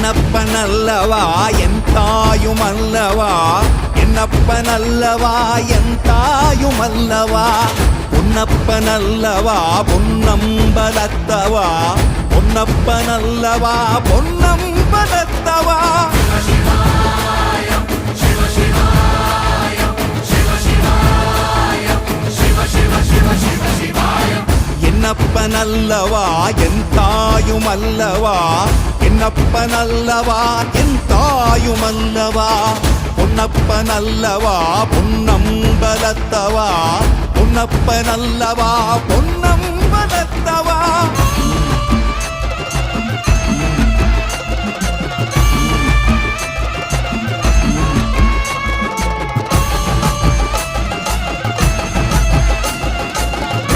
என்னப்பனல்லவா என் தாயுமல்லவா, என்னப்பனல்லவா என் தாயுமல்லவா, பொன்னப்பனல்லவா பொன்னம்பலத்தவா, பொன்னப்பனல்லவா பொன்னம்பலத்தவா. என்னப்பனல்லவா என் தாயுமல்லவா, என்னப்பனல்லவா என் தாயுமல்லவா, பொன்னப்பனல்லவா பொன்னம்பலத்தவா, பொன்னப்பனல்லவா பொன்